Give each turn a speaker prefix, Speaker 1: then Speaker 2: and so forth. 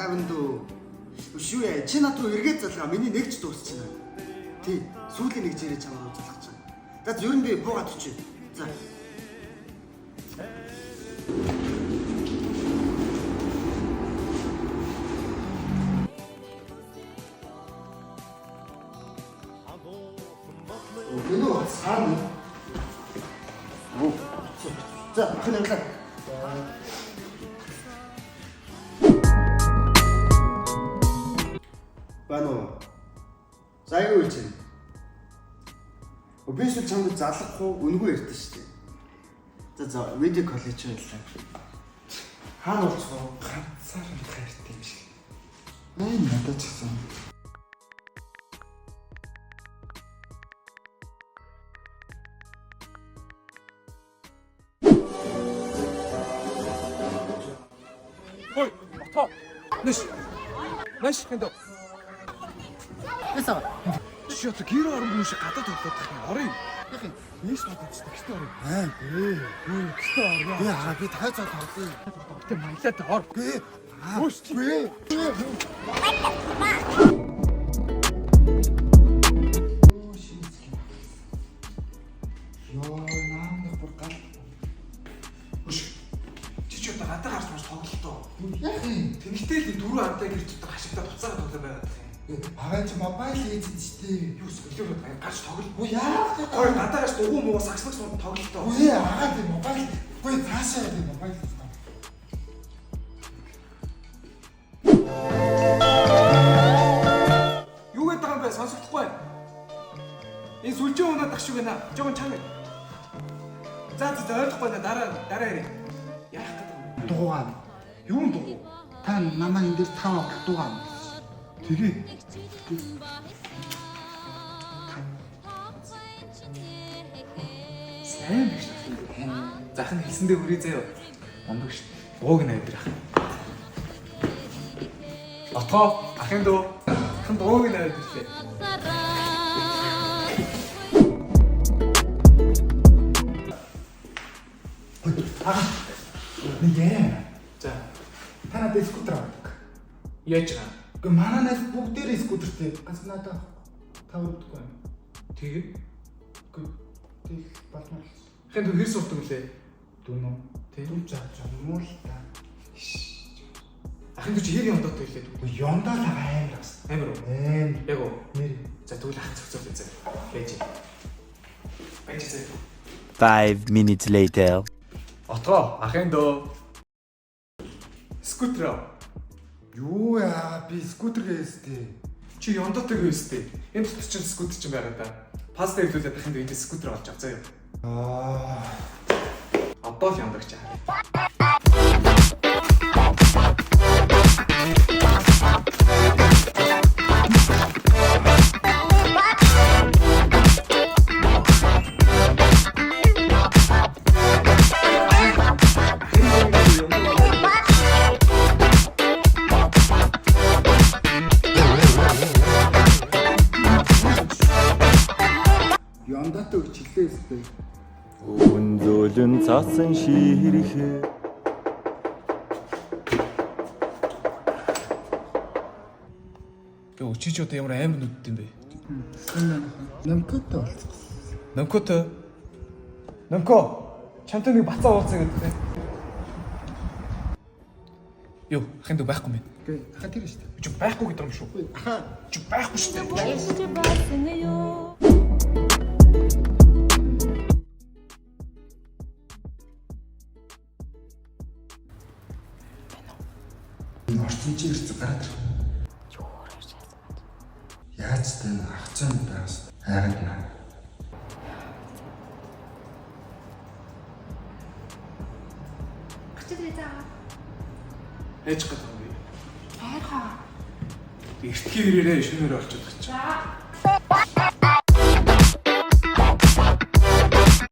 Speaker 1: 5 шүү яа. Чи над руу эргээд залгаа. Миний нэгч дуусчихна. Тий. Сүүлийн нэг жирээ чамаа залгаж байгаа. За ер нь би буугаад очив. За. Өнөө цаана. За, хэнэглээ. Бано. Зайгүй үгүй чинь. Би эсвэл чамд залгах уу, үнгүй ярьдэн шүү дээ. За, видео коллеж байлаа. Хаана болчихоо? Ганцаар хайртай юм шиг. Надад ч гэсэн.
Speaker 2: Ой, ата. Нэш хэндэ.
Speaker 1: Ясаа.
Speaker 2: Чи одоо гэр орон шиг гадаад тоглох юм. Орё. Яг юм. Нийс бодчихдаг гэсэн орё. Гэсэн орё.
Speaker 1: Яа, би тайцаад орлоо.
Speaker 2: Тэг маялаад ор. Үш чи.
Speaker 1: Ёо, наамдах бүр гал.
Speaker 2: Үш. Чи ч одоо гадаа гарч маш тоглолтоо.
Speaker 1: Яг юм.
Speaker 2: Тэнхтэй л дөрөв ардаа гэрч одоо хашигтаа буцаагаад тоглоо байгаад байна.
Speaker 1: Агаа чи мобайл эзэн ч тий.
Speaker 2: Юу өглөө гарч тоглол.
Speaker 1: Оо яах вэ?
Speaker 2: Гой гадаагаас дугуй муу сагсмаг тоглолтоо.
Speaker 1: Үгүй агаа би мобайл. Үгүй цаашаа би мобайл.
Speaker 2: Юу гэдэг юм бэ? Сонсогдохгүй байна. Энэ сүлжээ өнөө дах шиг байна. Жогон чам. За ойлгохгүй байна. Дараа ярэ. Яах гэдэг юм?
Speaker 1: Дугаан.
Speaker 2: Юун дугуй?
Speaker 1: Та намаа энэ дээр тав дугаан.
Speaker 2: Тэгээ. Сайн биш. Захын хэлсэндээ хүрээ заяа. Мондог шүү. Бууг найдрах. Отоо, ахын дөө. Ахын бууг найдрлээ.
Speaker 1: Нэгэ.
Speaker 2: За,
Speaker 1: Та надад скутер авдаг.
Speaker 2: яаж байгаа?
Speaker 1: Гэхдээ манайнаас бүгдээрээ скутертэй. Ганц надад тавдаггүй.
Speaker 2: Тэгээ.
Speaker 1: Тэг батмал.
Speaker 2: Ахын дөө хэр сурдаг лээ?
Speaker 1: Дүнөө.
Speaker 2: Тэг.
Speaker 1: Дүн жаач юм уу л та.
Speaker 2: Ахын дөө чи хэр яндаад байлээ?
Speaker 1: Ёндоо л амар бас.
Speaker 2: Амар уу? Яг уу.
Speaker 1: Нэр.
Speaker 2: За тэгвэл ах зөв зэ. Байж. Байж зэ.
Speaker 3: 5 minutes later.
Speaker 2: Отоо, ахын дөө. Скутер.
Speaker 1: Юу яа би скутергээстэй.
Speaker 2: Чи яндаатай гэвэстэй. Энэ тус чинь скутер чинь байгаа да. Паста хэвлүүлээд ахын дөө энэ скутер болж авцаа юу. Одоо л яндагч аа.
Speaker 1: Ёндоотой өгч хэлээстэй.
Speaker 3: Өвөн зөөлөн цаасан ширэхээ.
Speaker 2: Йоо, чи ч одоо ямар амар нүдтэй юм бэ?
Speaker 1: Намкотой болчихсон.
Speaker 2: Номкото. Номко. Чамтай нэг бацаа уулзсан гэдэг. Йоо, ахын дөө байхгүй мэн.
Speaker 1: Гэ хаа тэр шүү дээ.
Speaker 2: Чи байхгүй гэдэг юм шүү.
Speaker 1: Ахаа
Speaker 2: Чи байхгүй шүү дээ.
Speaker 1: орчин чи ирц гараад ир. Яаж тань ах цаан байгаас хайгаад наа.
Speaker 2: Ээж гэдэг юм би.
Speaker 4: Хайрхаа.
Speaker 2: Эртхий ирээрээ шөнөөр орчод гэж.
Speaker 4: За.